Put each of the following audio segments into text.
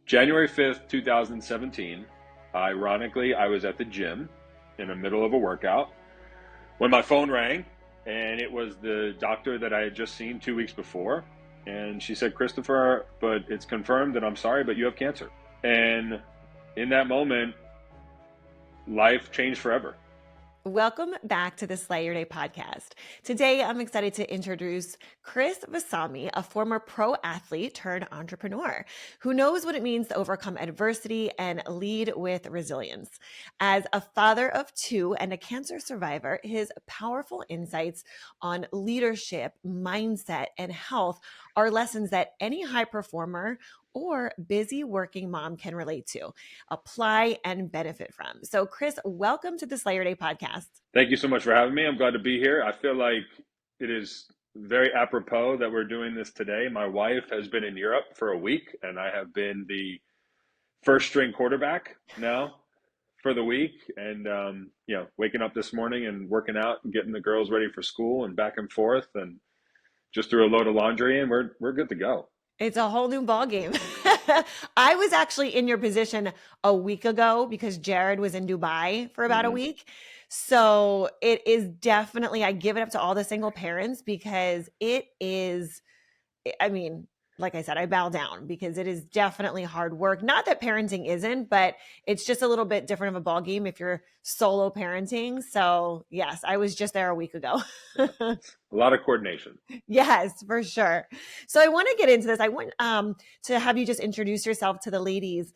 January 5th, 2017, ironically, I was at the gym in the middle of a workout when my phone rang, and it was the doctor that I had just seen 2 weeks before. And she said, "Christopher, but it's confirmed, and I'm sorry, but you have cancer." And in that moment, life changed forever. Welcome back to the Slay Your Day podcast. Today, I'm excited to introduce Chris Vasami, a former pro athlete turned entrepreneur who knows what it means to overcome adversity and lead with resilience. As a father of two and a cancer survivor, his powerful insights on leadership, mindset, and health are lessons that any high performer or busy working mom can relate to, apply, and benefit from. So, Chris, welcome to the Slay Your Day podcast. Thank you so much for having me. I'm glad to be here. I feel like it is very apropos that we're doing this today. My wife has been in Europe for a week, and I have been the first string quarterback now for the week. And, waking up this morning and working out and getting the girls ready for school and back and forth, and just threw a load of laundry in. We're good to go. It's a whole new ballgame. I was actually in your position a week ago because Jared was in Dubai for about a week. So it is definitely, I give it up to all the single parents because it is, I mean, like I said, I bow down because it is definitely hard work. Not that parenting isn't, but it's just a little bit different of a ballgame if you're solo parenting. So yes, I was just there a week ago. A lot of coordination. Yes, for sure. So I want to get into this. I want to have you just introduce yourself to the ladies.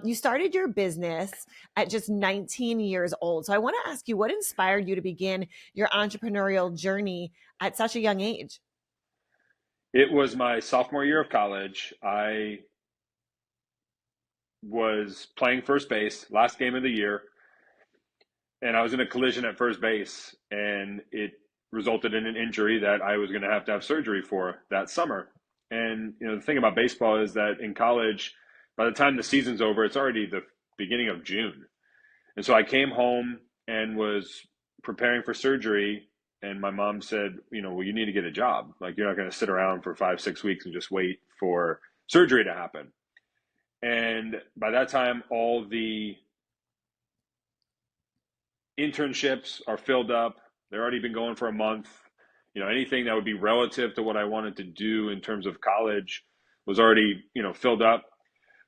You started your business at just 19 years old. So I want to ask you, what inspired you to begin your entrepreneurial journey at such a young age? It was my sophomore year of college. I was playing first base, last game of the year, and I was in a collision at first base, and it resulted in an injury that I was going to have surgery for that summer. And, the thing about baseball is that in college, by the time the season's over, it's already the beginning of June. And so I came home and was preparing for surgery, and my mom said, well, you need to get a job. Like, you're not going to sit around for 5-6 weeks and just wait for surgery to happen. And by that time, all the internships are filled up. They've already been going for a month. Anything that would be relative to what I wanted to do in terms of college was already, filled up.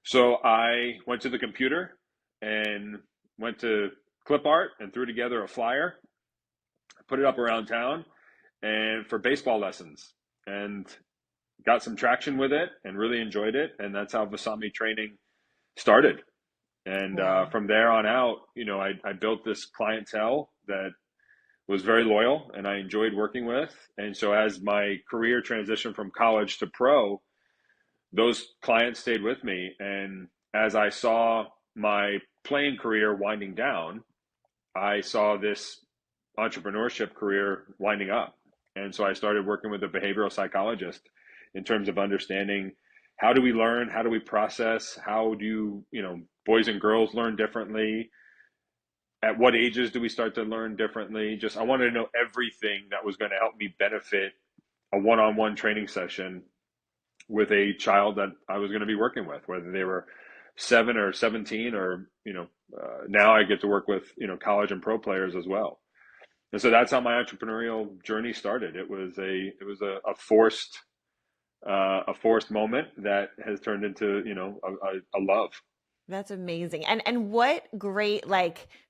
So I went to the computer and went to clip art and threw together a flyer, put it up around town, and for baseball lessons, and got some traction with it and really enjoyed it. And that's how Vasami training started. And from there on out, I built this clientele that was very loyal and I enjoyed working with. And so as my career transitioned from college to pro, those clients stayed with me. And as I saw my playing career winding down, I saw this entrepreneurship career winding up. And so I started working with a behavioral psychologist in terms of understanding how do we learn, how do we process, how do, boys and girls learn differently, at what ages do we start to learn differently. I wanted to know everything that was going to help me benefit a one-on-one training session with a child that I was going to be working with, whether they were 7 or 17 or, now I get to work with, college and pro players as well. And so that's how my entrepreneurial journey started. It was a forced moment that has turned into, a love. That's amazing. And what great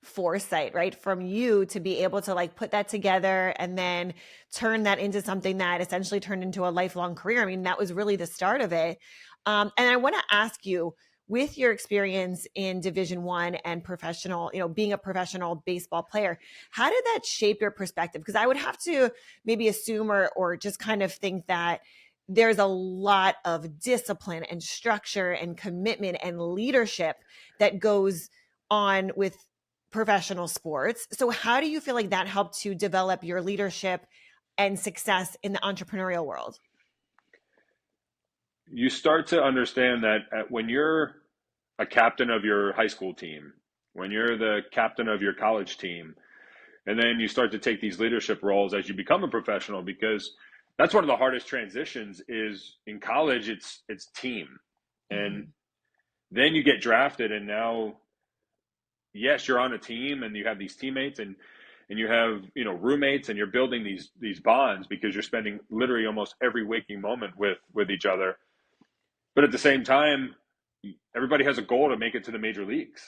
foresight, right? From you to be able to put that together and then turn that into something that essentially turned into a lifelong career. I mean, that was really the start of it. And I want to ask you, with your experience in Division I and professional, being a professional baseball player, how did that shape your perspective? Because I would have to maybe assume or just kind of think that there's a lot of discipline and structure and commitment and leadership that goes on with professional sports. So how do you feel like that helped to develop your leadership and success in the entrepreneurial world? You start to understand that when you're a captain of your high school team, when you're the captain of your college team, and then you start to take these leadership roles as you become a professional, because that's one of the hardest transitions is in college, it's team. And Then you get drafted, and now, yes, you're on a team and you have these teammates, and you have, roommates, and you're building these bonds because you're spending literally almost every waking moment with each other. But at the same time, everybody has a goal to make it to the major leagues.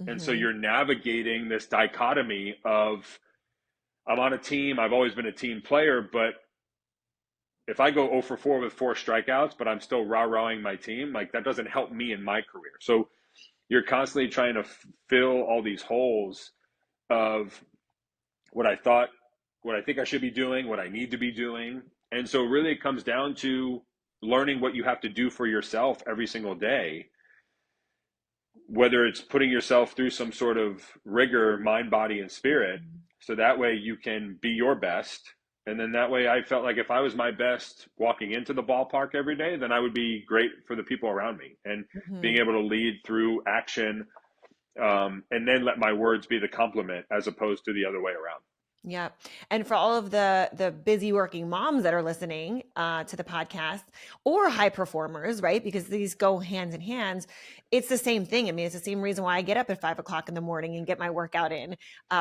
And so Mm-hmm. you're navigating this dichotomy of, I'm on a team, I've always been a team player, but if I go 0 for 4 with 4 strikeouts, but I'm still rah-rahing my team, like that doesn't help me in my career. So you're constantly trying to fill all these holes of what I thought, what I think I should be doing, what I need to be doing. And so really it comes down to learning what you have to do for yourself every single day, whether it's putting yourself through some sort of rigor, mind, body, and spirit, so that way you can be your best. And then that way I felt like if I was my best walking into the ballpark every day, then I would be great for the people around me, and being Mm-hmm. able to lead through action, and then let my words be the compliment as opposed to the other way around. Yeah. And for all of the busy working moms that are listening to the podcast, or high performers, right? Because these go hands in hands. It's the same thing. I mean, it's the same reason why I get up at 5 o'clock in the morning and get my workout in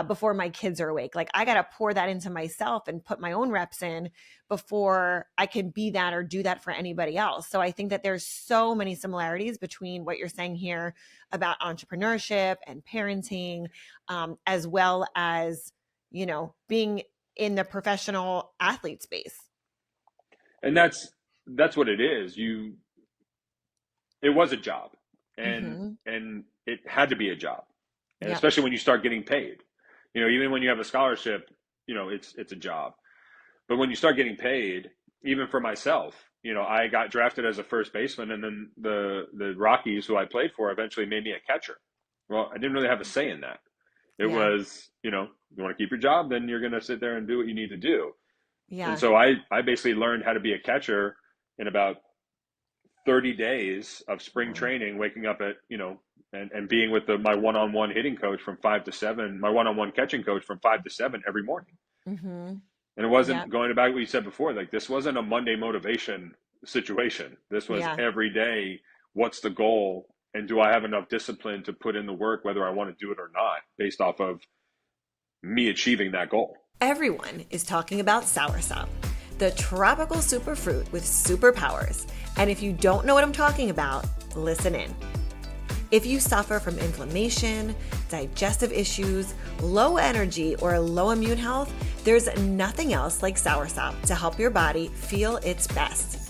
before my kids are awake. Like I got to pour that into myself and put my own reps in before I can be that or do that for anybody else. So I think that there's so many similarities between what you're saying here about entrepreneurship and parenting, as well as being in the professional athlete space. And that's what it is. It was a job, and Mm-hmm. it had to be a job, and Yep. especially when you start getting paid. Even when you have a scholarship, it's a job. But when you start getting paid, even for myself, I got drafted as a first baseman, and then the Rockies, who I played for, eventually made me a catcher. Well, I didn't really have a say in that. It Yeah. was, you want to keep your job, then you're going to sit there and do what you need to do. And Yeah. so I basically learned how to be a catcher in about 30 days of spring Wow. training, waking up at, and being with my one-on-one hitting coach from 5 to 7, my one-on-one catching coach from 5 to 7 every morning. Mm-hmm. And it Yep. wasn't, going back to what you said before, like this wasn't a Monday motivation situation. This was Yeah. every day. What's the goal? And do I have enough discipline to put in the work, whether I want to do it or not, based off of me achieving that goal? Everyone is talking about Soursop, the tropical superfruit with superpowers. And if you don't know what I'm talking about, listen in. If you suffer from inflammation, digestive issues, low energy, or low immune health, there's nothing else like Soursop to help your body feel its best.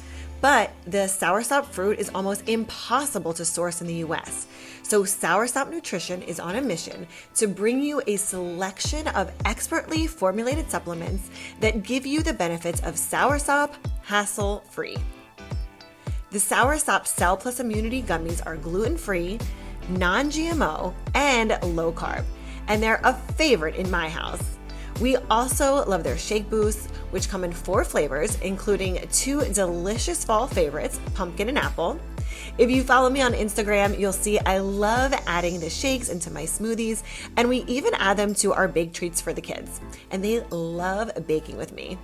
But the Soursop fruit is almost impossible to source in the US. So Soursop Nutrition is on a mission to bring you a selection of expertly formulated supplements that give you the benefits of Soursop hassle-free. The Soursop Cell Plus Immunity Gummies are gluten-free, non-GMO, and low-carb, and they're a favorite in my house. We also love their shake boosts, which come in 4 flavors, including 2 delicious fall favorites, pumpkin and apple. If you follow me on Instagram, you'll see I love adding the shakes into my smoothies, and we even add them to our big treats for the kids, and they love baking with me.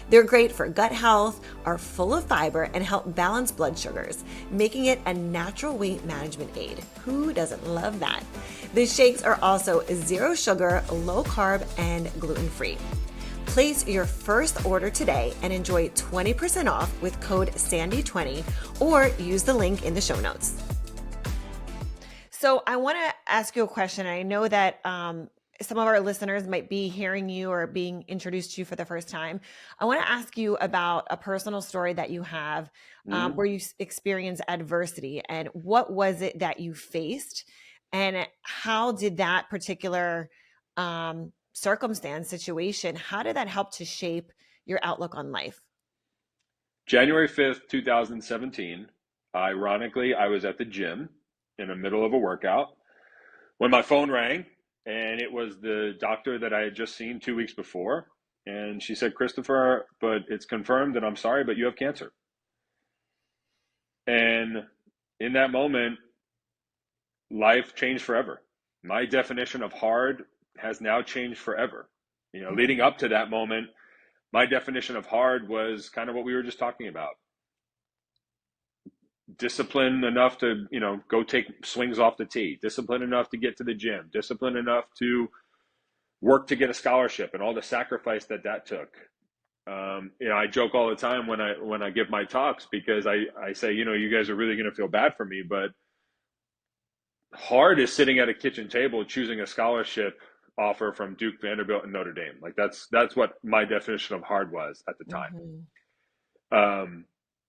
They're great for gut health, are full of fiber, and help balance blood sugars, making it a natural weight management aid. Who doesn't love that? The shakes are also 0 sugar, low carb, and gluten-free. Place your first order today and enjoy 20% off with code SANDY20, or use the link in the show notes. So I want to ask you a question. I know that some of our listeners might be hearing you or being introduced to you for the first time. I want to ask you about a personal story that you have Mm-hmm. where you experienced adversity, and what was it that you faced, and how did that particular circumstance, situation, how did that help to shape your outlook on life? January 5th, 2017. Ironically, I was at the gym in the middle of a workout when my phone rang, and it was the doctor that I had just seen 2 weeks before. And she said, "Christopher, but it's confirmed, and I'm sorry, but you have cancer." And in that moment, life changed forever. My definition of hard has now changed forever. Leading Mhm. up to that moment, my definition of hard was kind of what we were just talking about: disciplined enough to, go take swings off the tee, disciplined enough to get to the gym, disciplined enough to work to get a scholarship and all the sacrifice that took. I joke all the time when I give my talks, because I say, you guys are really going to feel bad for me, but hard is sitting at a kitchen table choosing a scholarship offer from Duke, Vanderbilt, and Notre Dame. Like that's what my definition of hard was at the time.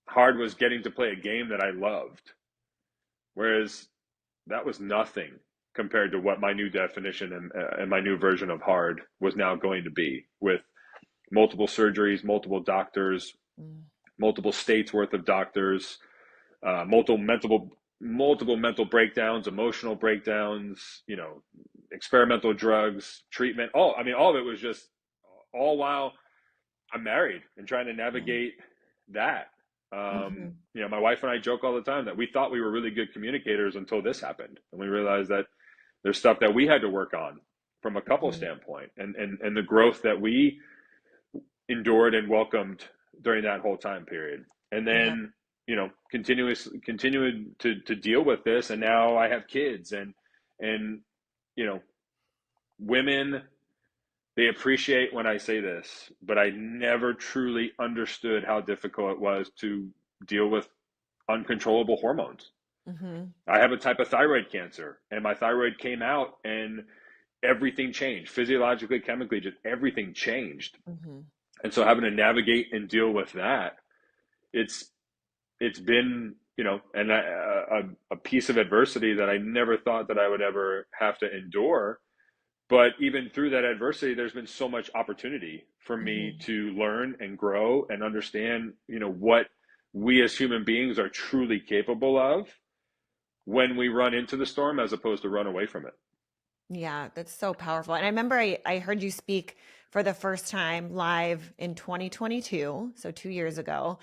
Hard was getting to play a game that I loved, whereas that was nothing compared to what my new definition and my new version of hard was now going to be, with multiple surgeries, multiple doctors, multiple states worth of doctors, multiple mental breakdowns, emotional breakdowns, experimental drugs, treatment. All of it was just all while I'm married and trying to navigate that. My wife and I joke all the time that we thought we were really good communicators until this happened. And we realized that there's stuff that we had to work on from a couple standpoint, and the growth that we endured and welcomed during that whole time period. And then, continuing to deal with this. And now I have kids, and women, they appreciate when I say this, but I never truly understood how difficult it was to deal with uncontrollable hormones. I have a type of thyroid cancer, and my thyroid came out, and everything changed physiologically, chemically, just everything changed. And so having to navigate and deal with that, it's been, and a piece of adversity that I never thought that I would ever have to endure. But even through that adversity, there's been so much opportunity for me to learn and grow and understand, what we as human beings are truly capable of when we run into the storm, as opposed to run away from it. Yeah, that's so powerful. And I remember I heard you speak for the first time live in 2022, so 2 years ago.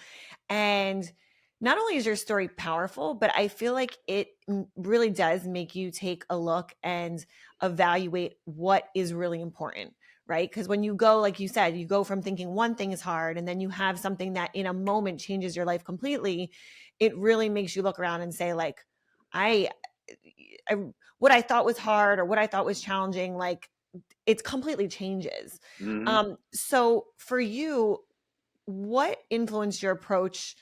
And not only is your story powerful, but I feel like it really does make you take a look and evaluate what is really important, right? Because when you go, like you said, you go from thinking one thing is hard, and then you have something that in a moment changes your life completely. It really makes you look around and say, like, I what I thought was hard or what I thought was challenging, like, it completely changes. So for you, what influenced your approach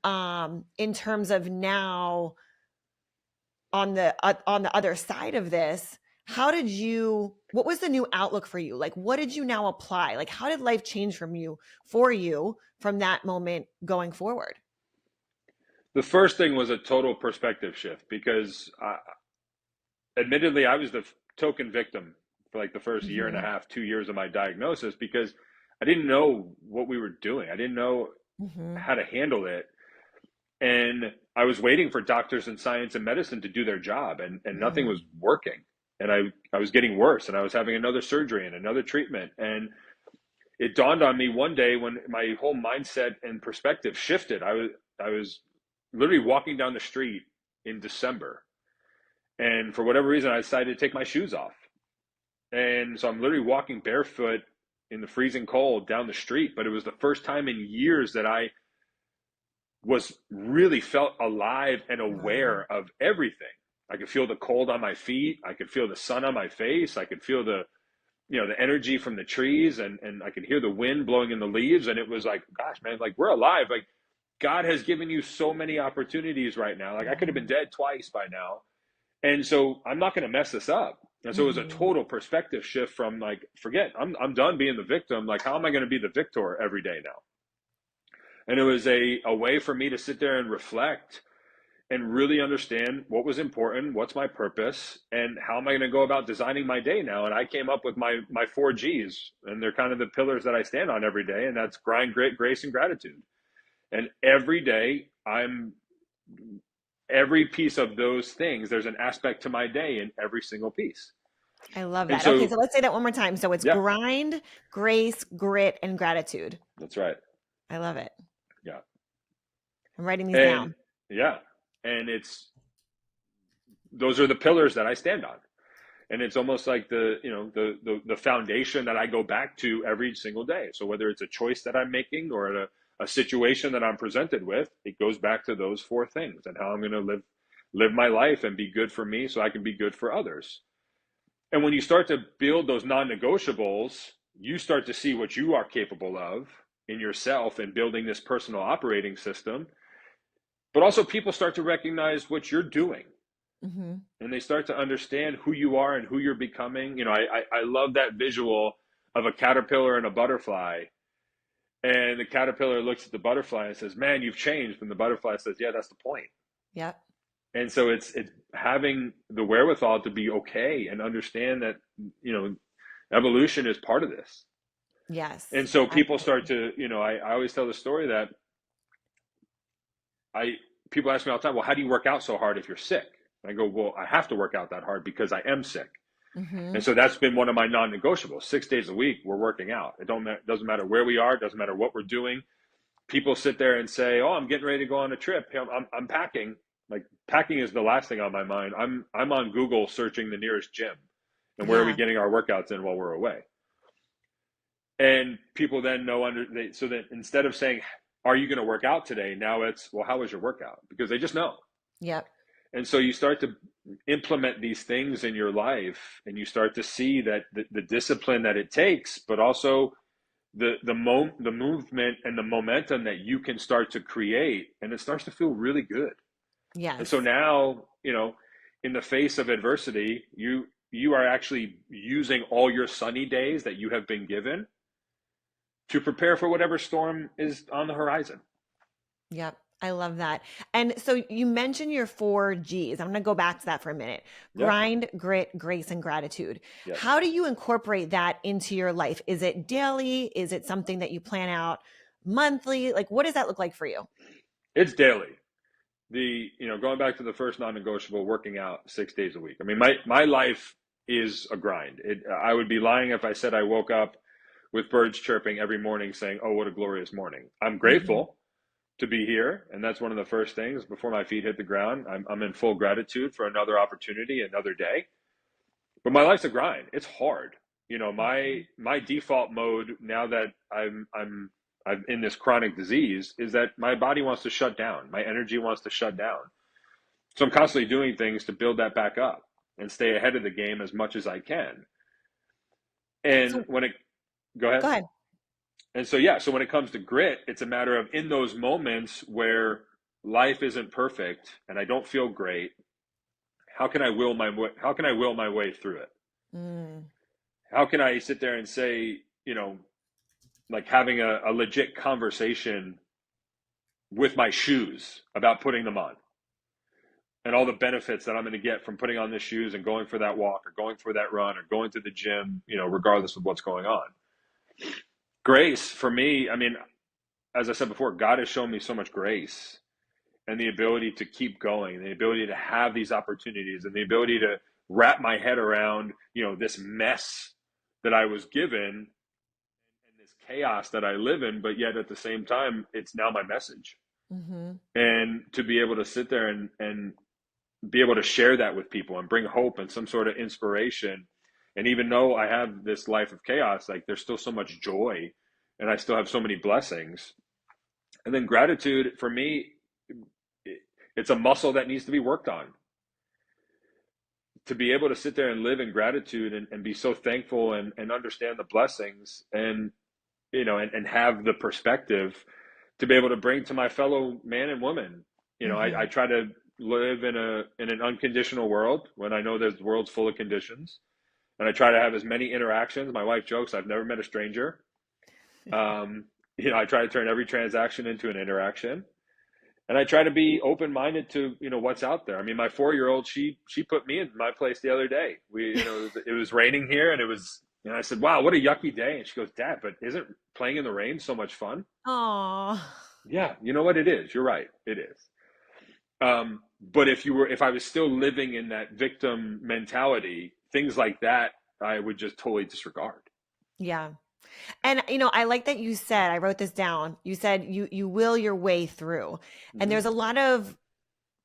in terms of now on the other side of this? What was the new outlook for you? Like, what did you now apply? Like, how did life change for you from that moment going forward? The first thing was a total perspective shift, because admittedly, I was the token victim for like the first year and a half, 2 years of my diagnosis, because I didn't know what we were doing. I didn't know how to handle it. And I was waiting for doctors in science and medicine to do their job, and nothing was working. And I was getting worse, and I was having another surgery and another treatment. And it dawned on me one day when my whole mindset and perspective shifted. I was literally walking down the street in December, and for whatever reason, I decided to take my shoes off. And so I'm literally walking barefoot in the freezing cold down the street. But it was the first time in years that I was really felt alive and aware of everything. I could feel the cold on my feet. I could feel the sun on my face. I could feel the energy from the trees, and I could hear the wind blowing in the leaves. And it was like, gosh, man, like, we're alive. Like, God has given you so many opportunities right now. Like, I could have been dead twice by now. And so I'm not going to mess this up. And so it was a total perspective shift from, like, forget, I'm done being the victim. Like, how am I going to be the victor every day now? And it was a way for me to sit there and reflect and really understand what was important, what's my purpose, and how am I going to go about designing my day now. And I came up with my 4 Gs, and they're kind of the pillars that I stand on every day. And that's grind, grit, grace, and gratitude. And every day, every piece of those things, there's an aspect to my day in every single piece. I love that. Okay, so let's say that one more time. So it's grind, grace, grit, and gratitude. That's right. I love it. Yeah. I'm writing these down. Yeah. And those are the pillars that I stand on. And it's almost like the foundation that I go back to every single day. So whether it's a choice that I'm making, or a a situation that I'm presented with, it goes back to those four things and how I'm going to live my life and be good for me so I can be good for others. And when you start to build those non-negotiables, you start to see what you are capable of in yourself and building this personal operating system. But also people start to recognize what you're doing. Mm-hmm. And they start to understand who you are and who you're becoming. You know, I love that visual of a caterpillar and a butterfly. And the caterpillar looks at the butterfly and says, "Man, you've changed." And the butterfly says, "Yeah, that's the point." Yep. And so it's having the wherewithal to be okay and understand that, you know, evolution is part of this. Yes. And so people start Absolutely. to, you know, I always tell the story that I people ask me all the time, "Well, how do you work out so hard if you're sick?" And I go, "Well, I have to work out that hard because I am sick." Mm-hmm. And so that's been one of my non-negotiables. 6 days a week, we're working out. Doesn't matter where we are, doesn't matter what we're doing. People sit there and say, "Oh, I'm getting ready to go on a trip. Hey, I'm packing." Like packing is the last thing on my mind. I'm on Google searching the nearest gym and where are we Yeah. getting our workouts in while we're away. And people then know so that instead of saying, "Are you going to work out today?" Now it's, "Well, how was your workout?" Because they just know. Yep. And so you start to implement these things in your life and you start to see that the discipline that it takes, but also the movement and the momentum that you can start to create, and it starts to feel really good. And so Yes. now, you know, in the face of adversity, you are actually using all your sunny days that you have been given to prepare for whatever storm is on the horizon. Yep. I love that. And so you mentioned your 4 G's. I'm going to go back to that for a minute. Yeah. Grind, grit, grace, and gratitude. Yes. How do you incorporate that into your life? Is it daily? Is it something that you plan out monthly? Like, what does that look like for you? It's daily. Going back to the first non-negotiable, working out 6 days a week. I mean, my life is a grind. I would be lying if I said I woke up with birds chirping every morning saying, "Oh, what a glorious morning." I'm Hmm. grateful to be here. And that's one of the first things before my feet hit the ground. I'm in full gratitude for another opportunity, another day. But my life's a grind. It's hard. You know, Hmm. my default mode now that I'm in this chronic disease is that my body wants to shut down. My energy wants to shut down. So I'm constantly doing things to build that back up and stay ahead of the game as much as I can. And So when it Go ahead. go ahead. And so, yeah, so when it comes to grit, it's a matter of in those moments where life isn't perfect and I don't feel great, how can I will my way through it? Mm, How can I sit there and say, you know, like having a legit conversation with my shoes about putting them on and all the benefits that I'm going to get from putting on the shoes and going for that walk or going for that run or going to the gym, you know, regardless of what's going on. Grace for me, I mean, as I said before, God has shown me so much grace and the ability to keep going, the ability to have these opportunities, and the ability to wrap my head around, you know, this mess that I was given and this chaos that I live in, but yet at the same time, it's now my message. hmm. And to be able to sit there and be able to share that with people and bring hope and some sort of inspiration. And even though I have this life of chaos, like there's still so much joy and I still have so many blessings. And then gratitude for me, it's a muscle that needs to be worked on. To be able to sit there and live in gratitude and be so thankful and understand the blessings and, you know, and have the perspective to be able to bring to my fellow man and woman. You know, I Hmm. try to live in an unconditional world when I know there's worlds full of conditions. And I try to have as many interactions. My wife jokes, I've never met a stranger. Um, you know, I try to turn every transaction into an interaction. And I try to be open minded to, you know, what's out there. I mean, my 4-year-old, she put me in my place the other day. It was raining here, and I said, "Wow, what a yucky day." And she goes, "Dad, but isn't playing in the rain so much fun?" Oh, Yeah, you know what, it is. You're right, it is. But if I was still living in that victim mentality, things like that, I would just totally disregard. yeah. And I like that you said, I wrote this down. You said you will your way through. And Hmm. there's a lot of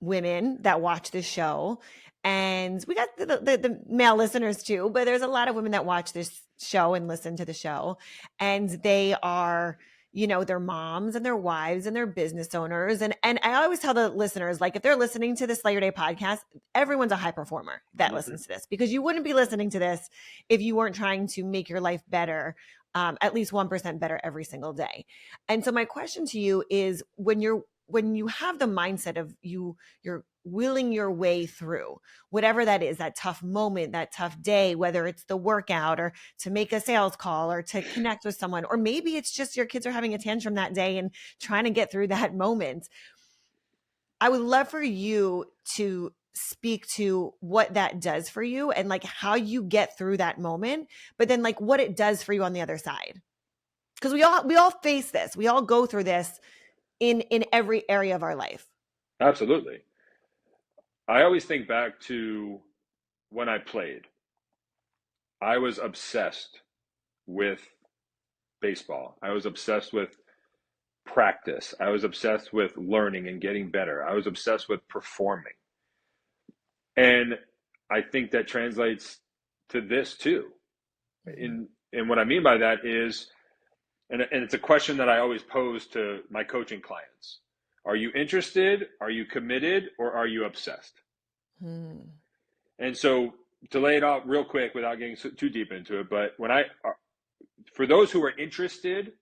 women that watch this show, and we got the male listeners too, but there's a lot of women that watch this show and listen to the show, and they are their moms and their wives and their business owners. And I always tell the listeners, like, if they're listening to this Slay Your Day podcast, everyone's a high performer that Mhm. listens to this, because you wouldn't be listening to this if you weren't trying to make your life better, at least 1% better every single day. And so my question to you is, when you have the mindset of you're willing your way through whatever that is, that tough moment, that tough day, whether it's the workout or to make a sales call or to connect with someone, or maybe it's just your kids are having a tantrum that day and trying to get through that moment. I would love for you to speak to what that does for you and like how you get through that moment, but then like what it does for you on the other side. Because we all face this. We all go through this in every area of our life. Absolutely. I always think back to when I played. I was obsessed with baseball. I was obsessed with practice. I was obsessed with learning and getting better. I was obsessed with performing. And I think that translates to this too. Mm-hmm. And what I mean by that is, and it's a question that I always pose to my coaching clients. Are you interested? Are you committed? Or are you obsessed? Hmm. And so to lay it out real quick without getting too deep into it, but for those who are interested,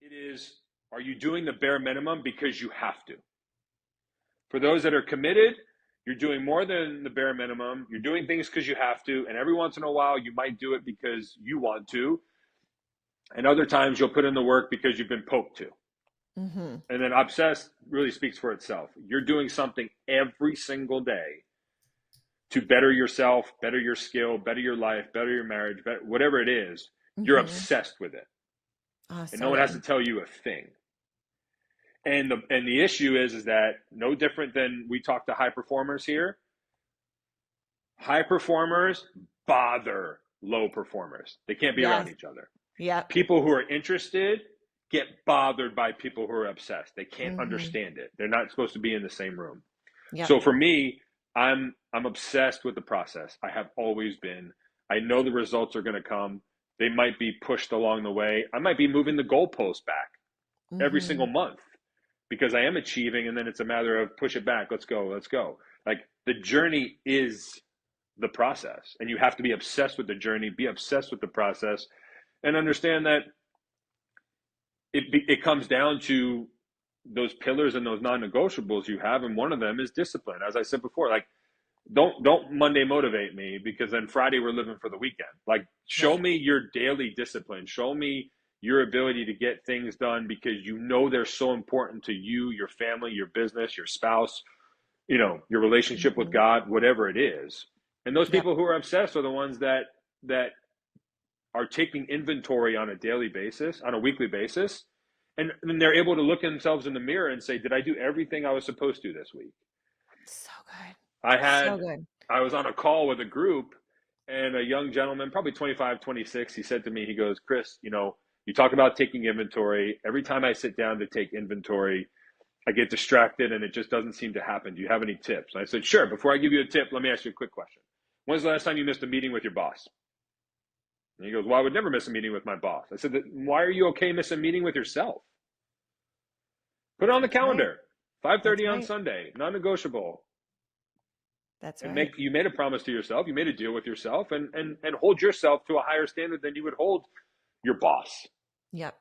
it is, are you doing the bare minimum because you have to? For those that are committed, you're doing more than the bare minimum. You're doing things because you have to. And every once in a while, you might do it because you want to. And other times, you'll put in the work because you've been poked to. Mm-hmm. And then obsessed really speaks for itself. You're doing something every single day to better yourself, better your skill, better your life, better your marriage, better, whatever it is. You're Mm-hmm. obsessed with it. Oh, And so no one has to good. tell you a thing. And the issue is that no different than we talk to high performers here. High performers bother low performers. They can't be around Yes. each other. Yep. People who are interested get bothered by people who are obsessed. They can't Mm-hmm. understand it. They're not supposed to be in the same room. Yep. So for me, I'm obsessed with the process. I have always been. I know the results are going to come. They might be pushed along the way. I might be moving the goalpost back every Mm-hmm. single month because I am achieving, and then it's a matter of push it back. Let's go. Let's go. Like the journey is the process, and you have to be obsessed with the journey, be obsessed with the process, and understand that it comes down to those pillars and those non-negotiables you have, and one of them is discipline. As I said before, like don't Monday motivate me because then Friday we're living for the weekend. Like show Right. me your daily discipline. Show me your ability to get things done because you know they're so important to you, your family, your business, your spouse, your relationship with Mm-hmm. God, whatever it is. And those Yep. people who are obsessed are the ones that are taking inventory on a daily basis, on a weekly basis, and then they're able to look themselves in the mirror and say, "Did I do everything I was supposed to this week?" So good. I So had good. I was on a call with a group, and a young gentleman, probably 25, 26, he said to me, he goes, "Chris, you talk about taking inventory. Every time I sit down to take inventory, I get distracted and it just doesn't seem to happen. Do you have any tips?" And I said, "Sure. Before I give you a tip, let me ask you a quick question. When's the last time you missed a meeting with your boss?" And he goes, "Well, I would never miss a meeting with my boss." I said, "Why are you okay missing a meeting with yourself? Put it on the That's right. calendar. That's 5:30 on right. Sunday, non-negotiable." That's And right. you made a promise to yourself. You made a deal with yourself, and hold yourself to a higher standard than you would hold your boss. Yep.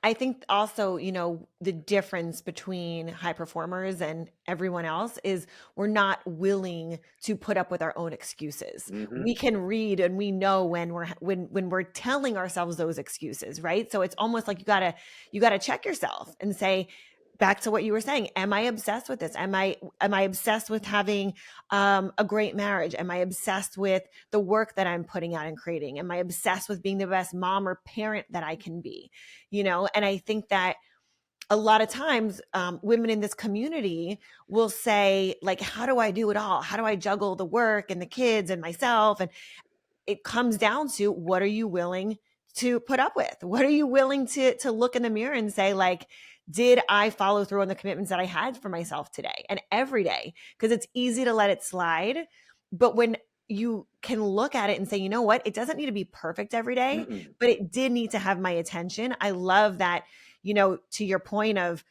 I think also, the difference between high performers and everyone else is we're not willing to put up with our own excuses. Mm-hmm. We can read and we know when we're telling ourselves those excuses, right? So it's almost like you got to check yourself and say, back to what you were saying, am I obsessed with this? Am I obsessed with having a great marriage? Am I obsessed with the work that I'm putting out and creating? Am I obsessed with being the best mom or parent that I can be? And I think that a lot of times women in this community will say, like, how do I do it all? How do I juggle the work and the kids and myself? And it comes down to, what are you willing to put up with? What are you willing to look in the mirror and say, like, did I follow through on the commitments that I had for myself today and every day? Because it's easy to let it slide. But when you can look at it and say, you know what, it doesn't need to be perfect every day, Mm-mm. but it did need to have my attention. I love that to your point of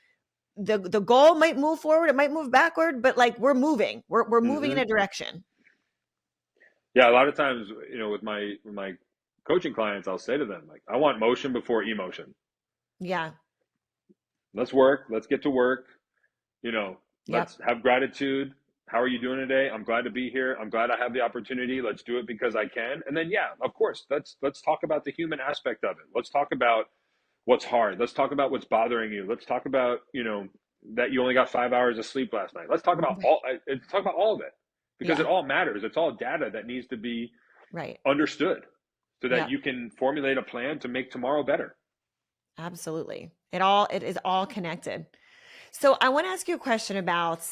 the goal might move forward, it might move backward, but like we're moving in Hmm. a direction. Yeah, a lot of times, with my coaching clients, I'll say to them, like, I want motion before emotion. Yeah. Let's work. Let's get to work. Yep. Let's have gratitude. How are you doing today? I'm glad to be here. I'm glad I have the opportunity. Let's do it because I can. And then, yeah, of course, let's talk about the human aspect of it. Let's talk about what's hard. Let's talk about what's bothering you. Let's talk about, that you only got 5 hours of sleep last night. Let's talk about Right. all of it, because it Yeah. all matters. It's all data that needs to be Right. understood so that Yep. you can formulate a plan to make tomorrow better. Absolutely. It is all connected. So I want to ask you a question about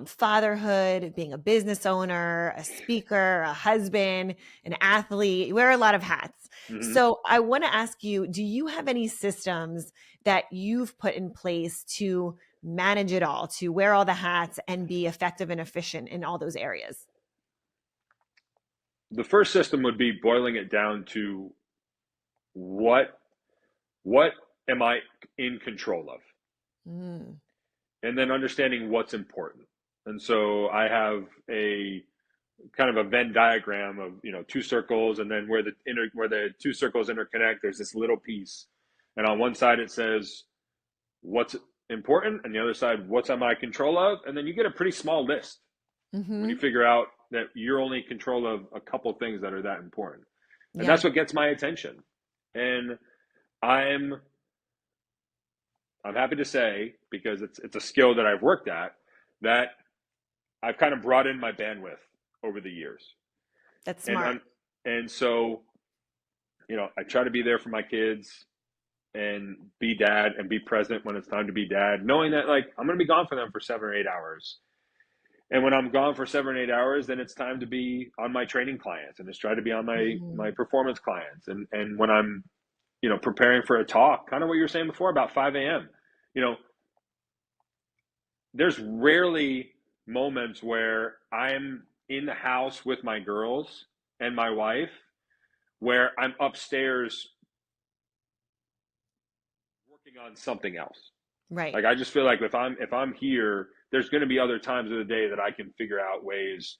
fatherhood, being a business owner, a speaker, a husband, an athlete. You wear a lot of hats. Hmm. So I want to ask you, do you have any systems that you've put in place to manage it all, to wear all the hats and be effective and efficient in all those areas? The first system would be boiling it down to what what am I in control of, Mm, and then understanding what's important. And so I have a kind of a Venn diagram of, two circles, and then where the two circles interconnect, there's this little piece, and on one side it says what's important, and the other side what's am I in control of, and then you get a pretty small list when you hmm. figure out that you're only in control of a couple things that are that important. And Yeah. that's what gets my attention. And I'm I'm happy to say, because it's a skill that I've worked at, that I've kind of brought in my bandwidth over the years. That's And smart. and so, I try to be there for my kids and be dad and be present when it's time to be dad, knowing that, like, I'm going to be gone for them for 7 or 8 hours. And when I'm gone for 7 or 8 hours, then it's time to be on my training clients, and it's try to be on my Mhm. performance clients. And when I'm, preparing for a talk, kind of what you were saying before about 5 a.m., you know, there's rarely moments where I'm in the house with my girls and my wife where I'm upstairs working on something else. Right. Like, I just feel like if I'm here, there's going to be other times of the day that I can figure out ways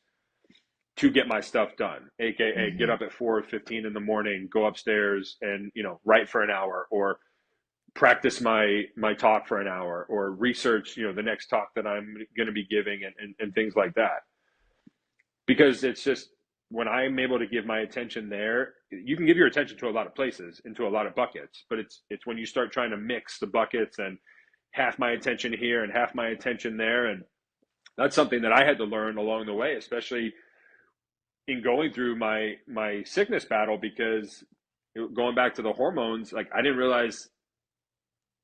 to get my stuff done, aka get Hmm. up at 4:15 in the morning, go upstairs and, write for an hour, or practice my talk for an hour, or research, the next talk that I'm going to be giving, and things like that. Because it's just, when I'm able to give my attention there, you can give your attention to a lot of places, into a lot of buckets, but it's when you start trying to mix the buckets, and half my attention here and half my attention there. And that's something that I had to learn along the way, especially in going through my sickness battle, because going back to the hormones, like, I didn't realize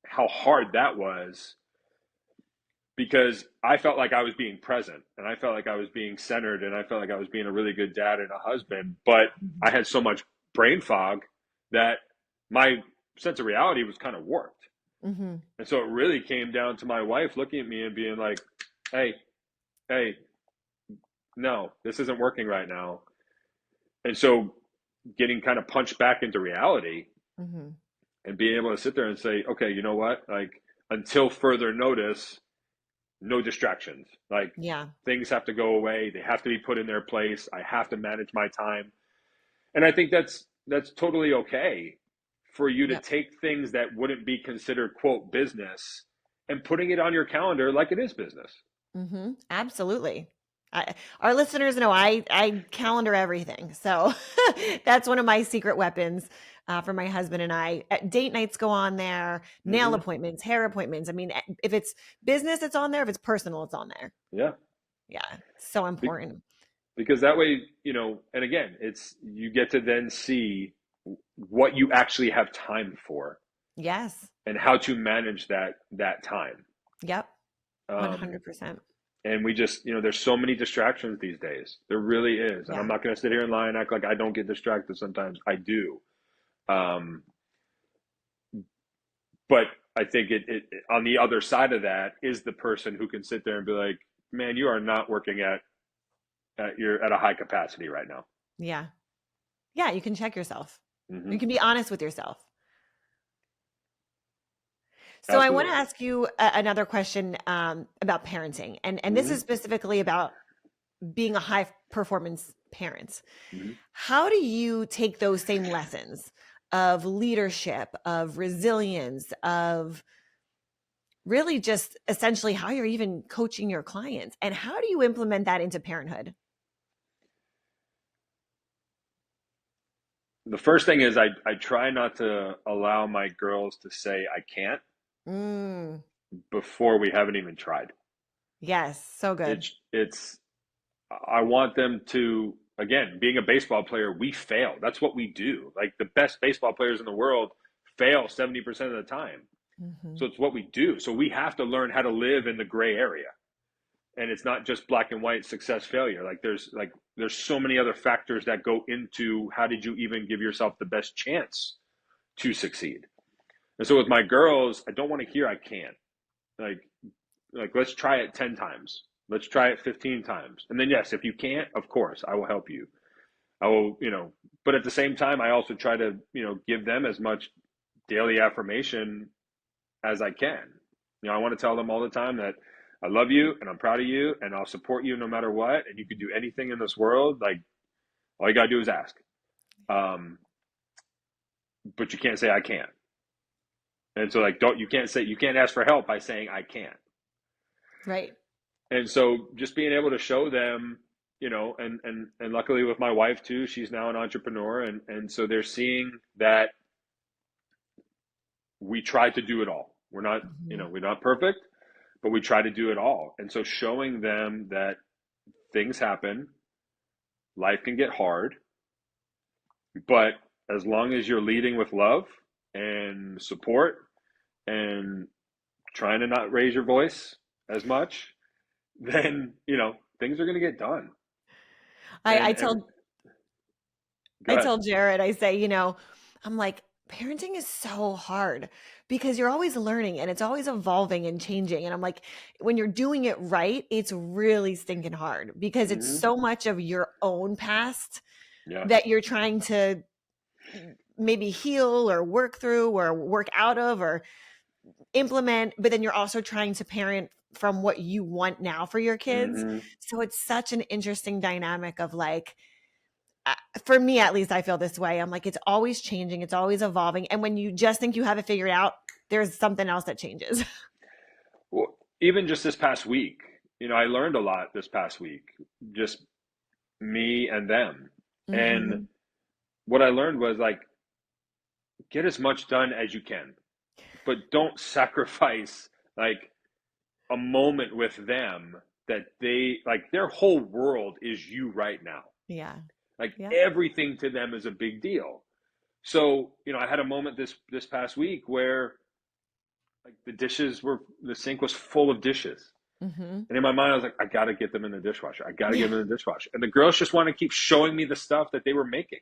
how hard that was, because I felt like I was being present, and I felt like I was being centered, and I felt like I was being a really good dad and a husband, but I Hmm. had so much brain fog that my sense of reality was kind of warped. Hmm. And so it really came down to my wife looking at me and being like, "Hey, hey, no, this isn't working right now." And so getting kind of punched back into reality, Hmm. and being able to sit there and say, "Okay, you know what? Like, until further notice, no distractions. Like, Yeah. things have to go away. They have to be put in their place. I have to manage my time." And I think that's totally okay, for you to Yep. take things that wouldn't be considered, quote, business, and putting it on your calendar like it is business. Absolutely. Our listeners know I calendar everything. So that's one of my secret weapons for my husband and I. Date nights go on there, nail Hmm. appointments, hair appointments. I mean, if it's business, it's on there. If it's personal, it's on there. Yeah. Yeah. So Be- important. because that way, and again, it's, you get to then see what you actually have time for, Yes. and how to manage that time. Yep. Um, 100%. and we just, there's so many distractions these days. There really is. And I'm Yeah. not going to sit here and lie and act like I don't get distracted sometimes. I do. Um, but I think on the other side of that is the person who can sit there and be like, "Man, you are not working at a high capacity right now." Yeah. Yeah. You can check yourself. Hmm. You can be honest with yourself. So I want to Absolutely. ask you another question about parenting, and this is Hmm. specifically about being a high performance parent. Hmm. How do you take those same lessons of leadership, of resilience, of really just essentially how you're even coaching your clients, and how do you implement that into parenthood? The first thing is I try not to allow my girls to say I can't Mm, before we haven't even tried. yes, so good. It's I want them to, again, being a baseball player, we fail. That's what we do. Like the best baseball players in the world fail 70% of the time. Hmm. So it's what we do. So we have to learn how to live in the gray area. And it's not just black and white success failure. There's so many other factors that go into how did you even give yourself the best chance to succeed. And so with my girls, I don't want to hear I can't. Like let's try it 10 times. Let's try it 15 times. And then yes, if you can't, of course, I will help you. I will, but at the same time I also try to, give them as much daily affirmation as I can. I want to tell them all the time that I love you and I'm proud of you and I'll support you no matter what. And you can do anything in this world. Like all you gotta do is ask. Um, but you can't say I can't. And so like don't you can't ask for help by saying I can't. Right. And so just being able to show them, and luckily with my wife too, she's now an entrepreneur, and so they're seeing that we try to do it all. Hmm. We're not perfect, but we try to do it all. And so showing them that things happen, life can get hard, but as long as you're leading with love and support and trying to not raise your voice as much, then, things are going to get done. I, And I tell go I ahead. tell Jared, I say, I'm like, parenting is so hard because you're always learning and it's always evolving and changing. And I'm like, when you're doing it right, it's really stinking hard because it's Hmm. so much of your own past Yeah. that you're trying to maybe heal or work through or work out of or implement, but then you're also trying to parent from what you want now for your kids. Hmm. So it's such an interesting dynamic of like, uh, for me at least, I feel this way. I'm like, it's always changing, it's always evolving. And when you just think you have it figured out, there's something else that changes. Well, even just this past week, I learned a lot this past week, just me and them. And Hmm. what I learned was like, get as much done as you can, but don't sacrifice like a moment with them that like their whole world is you right now. Yeah. Like Yeah. everything to them is a big deal. So, I had a moment this past week where like the sink was full of dishes. Hmm. And in my mind, I was like, I got to get them in the dishwasher. I got to get Yeah. them in the dishwasher. And the girls just want to keep showing me the stuff that they were making.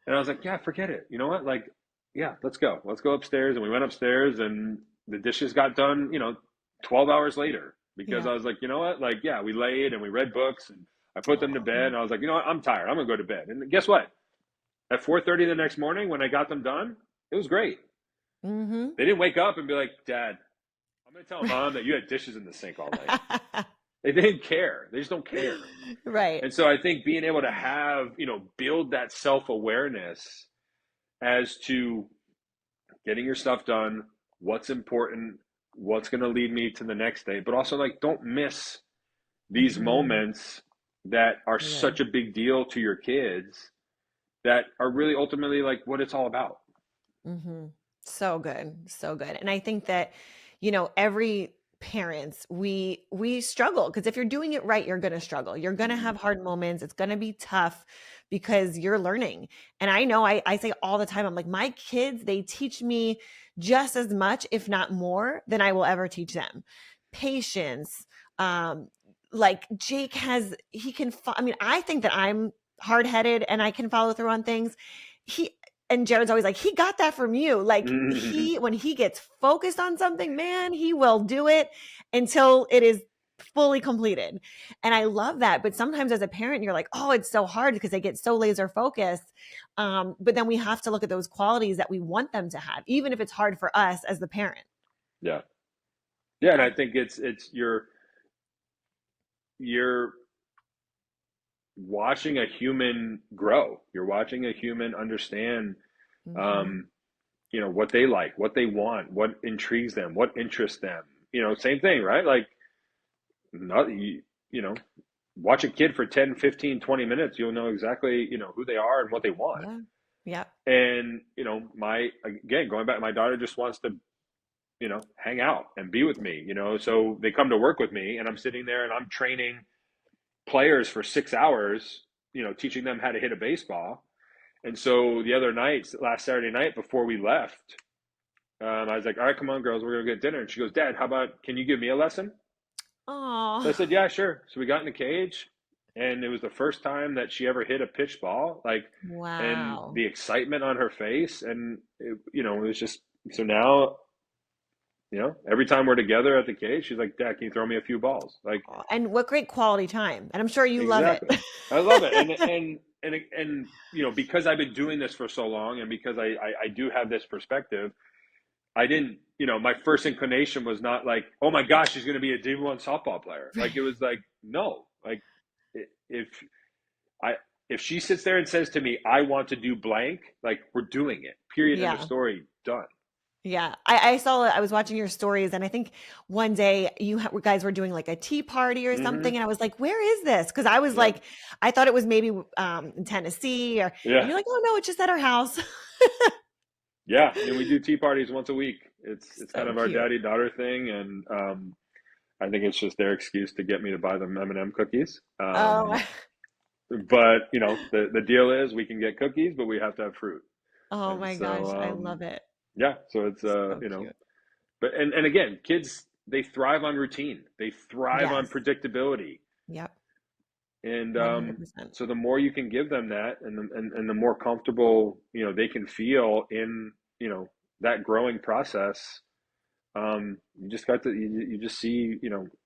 And I was like, yeah, forget it. You know what? Like, yeah, let's go. Let's go upstairs. And we went upstairs and the dishes got done, 12 hours later because Yeah. I was like, you know what? Like, yeah, we laid and we read books and I put them to bed. Oh. And I was like, you know what? I'm tired. I'm going to go to bed. And guess what? At 4:30 the next morning when I got them done, it was great. Hmm. They didn't wake up and be like, Dad, I'm going to tell mom that you had dishes in the sink all night. They didn't care. They just don't care. Right. And so I think being able to have, build that self awareness as to getting your stuff done, what's important, what's going to lead me to the next day, but also like don't miss these Hmm. moments that are Good. such a big deal to your kids that are really ultimately like what it's all about. Hmm. So good. So good. And I think that, every parents, we struggle because if you're doing it right, you're going to struggle. You're going to Mm-hmm. have hard moments. It's going to be tough because you're learning. And I know I say all the time, I'm like, my kids, they teach me just as much, if not more, than I will ever teach them. Patience. Like Jake he can, I mean, I think that I'm hard headed and I can follow through on things. He, and Jared's always like, he got that from you. Like Mm-hmm. when he gets focused on something, man, he will do it until it is fully completed. And I love that. But sometimes as a parent, you're like, oh, it's so hard because they get so laser focused. But then we have to look at those qualities that we want them to have, even if it's hard for us as the parent. Yeah. Yeah. And I think it's you're watching a human grow. You're watching a human understand, Mm-hmm. um, what they like, what they want, what intrigues them, what interests them. Same thing, right? Like, not you know, watch a kid for 10, 15, 20 minutes, you'll know exactly, who they are and what they want. Yeah. Yeah. And, my again, going back, my daughter just wants to, hang out and be with me, so they come to work with me and I'm sitting there and I'm training players for 6 hours, teaching them how to hit a baseball. And so the other night, last Saturday night before we left, I was like, all right, come on, girls, we're going to get dinner. And she goes, Dad, how about, can you give me a lesson? So I Oh, said, yeah, sure. So we got in the cage, and it was the first time that she ever hit a pitch ball, like, and wow. the excitement on her face. And, it was just, so now, every time we're together at the cage, she's like, Dad, can you throw me a few balls? Like, Aw, and what great quality time. And I'm sure you love it. exactly. I love it. And because I've been doing this for so long and because I do have this perspective, I didn't, my first inclination was not like, oh my gosh, she's going to be a D1 softball player. Like, it was like, no, like, if I, if she sits there and says to me, I want to do blank, like, we're doing it, period, end of Yeah. story, done. Yeah. I was watching your stories and I think one day guys were doing like a tea party or something. Mm-hmm. And I was like, where is this? Cause I was Yep. like, I thought it was maybe in Tennessee and Yeah. you're like, oh no, it's just at our house. Yeah. I mean, we do tea parties once a week. It's kind So of our cute. daddy daughter thing. And, I think it's just their excuse to get me to buy them M&M cookies. Oh, But the deal is we can get cookies, but we have to have fruit. oh And my so, gosh. I love it. yeah, so it's, So cute. but, and again, kids, they thrive on routine. They thrive on Yes. predictability. Yep. And, 100%. so the more you can give them that and the more comfortable, they can feel in, that growing process, you just got to, you just see,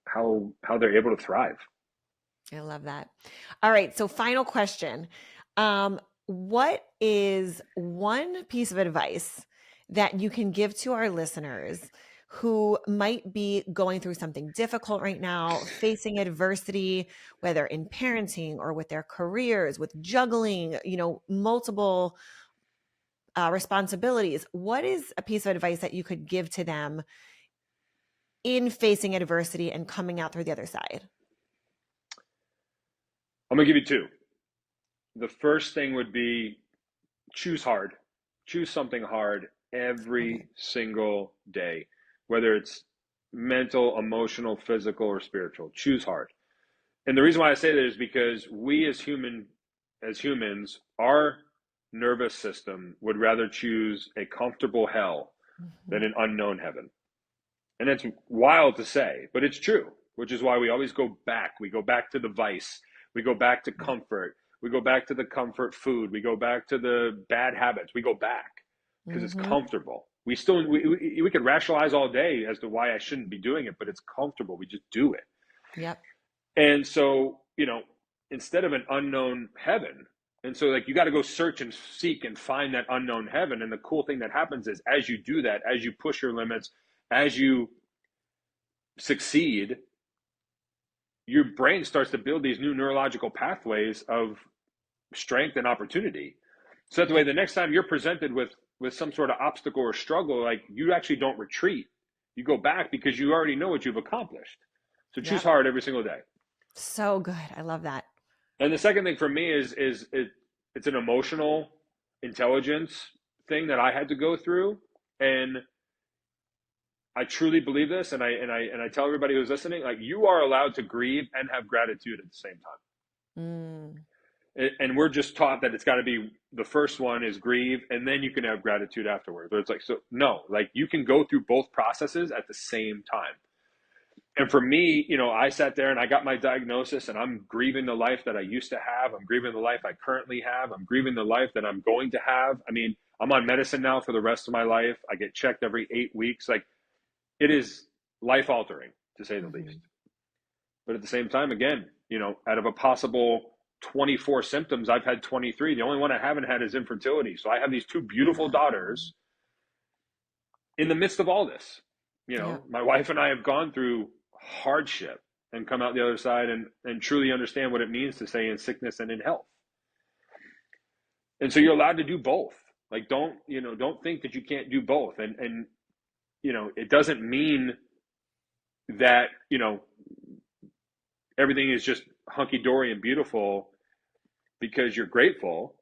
how they're able to thrive. I love that. All right. So, final question. What is one piece of advice that you can give to our listeners who might be going through something difficult right now, facing adversity, whether in parenting or with their careers, with juggling, multiple responsibilities? What is a piece of advice that you could give to them in facing adversity and coming out through the other side? I'm gonna give you two. The first thing would be choose hard. Choose something hard Okay. every single day, whether it's mental, emotional, physical, or spiritual. Choose hard. And the reason why I say that is because we as humans, our nervous system would rather choose a comfortable hell than Mhm. an unknown heaven. And that's wild to say, but it's true, which is why we always go back. We go back to the vice. We go back to Yeah. comfort. We go back to the comfort food. We go back to the bad habits. We go back because it's Mhm. comfortable. We could rationalize all day as to why I shouldn't be doing it, but it's comfortable. We just do it. Yep. And so, instead of an unknown heaven, and so like you got to go search and seek and find that unknown heaven. And the cool thing that happens is as you do that, as you push your limits, as you succeed, your brain starts to build these new neurological pathways of strength and opportunity. So that the way Yep. the next time you're presented with some sort of obstacle or struggle, like you actually don't retreat. You go back because you already know what you've accomplished. So choose Yep. hard every single day. So good. I love that. And the second thing for me is it's an emotional intelligence thing that I had to go through. And I truly believe this, and I tell everybody who's listening, like you are allowed to grieve and have gratitude at the same time. Mm. And we're just taught that it's got to be the first one is grieve and then you can have gratitude afterwards. But it's like, so no, like you can go through both processes at the same time. And for me, I sat there and I got my diagnosis and I'm grieving the life that I used to have. I'm grieving the life I currently have. I'm grieving the life that I'm going to have. I mean, I'm on medicine now for the rest of my life. I get checked every 8 weeks. Like it is life altering to say the least. Mhm. But at the same time, again, out of a possible 24 symptoms, I've had 23. The only one I haven't had is infertility. So I have these two beautiful daughters in the midst of all this. Yeah. My wife and I have gone through hardship and come out the other side and truly understand what it means to stay in sickness and in health. And so you're allowed to do both. Like, don't think that you can't do both. And it doesn't mean that, everything is just hunky dory and beautiful because you're grateful,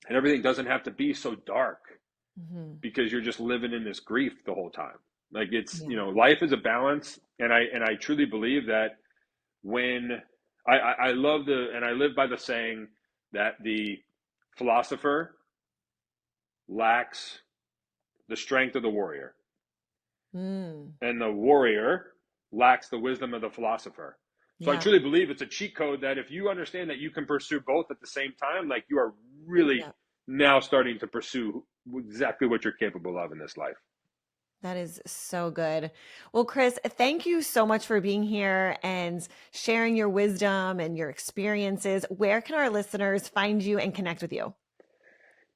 and everything doesn't have to be so dark Mm-hmm. because you're just living in this grief the whole time. Like, it's, Yeah. life is a balance. And I truly believe that when I love and I live by the saying that the philosopher lacks the strength of the warrior, Mm. and the warrior lacks the wisdom of the philosopher. So I Yeah. truly believe it's a cheat code that if you understand that you can pursue both at the same time, like, you are really Yeah. now starting to pursue exactly what you're capable of in this life. That is so good. Well, Chris, thank you so much for being here and sharing your wisdom and your experiences. Where can our listeners find you and connect with you?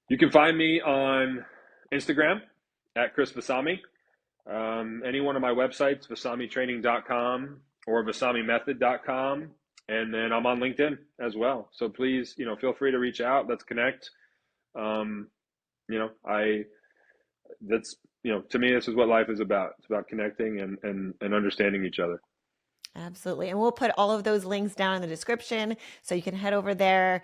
You can find me on Instagram at Chris Vasami. Any one of my websites, vasamitraining.com or vasamimethod.com. And then I'm on LinkedIn as well. So please, feel free to reach out. Let's connect. Um, I that's to me, this is what life is about. It's about connecting and understanding each other. Absolutely. And we'll put all of those links down in the description so you can head over there,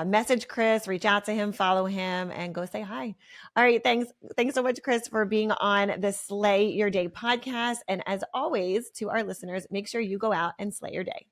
message Chris, reach out to him, follow him, and go say hi. All right. Thanks. Thanks so much, Chris, for being on the Slay Your Day podcast. And as always, to our listeners, make sure you go out and slay your day.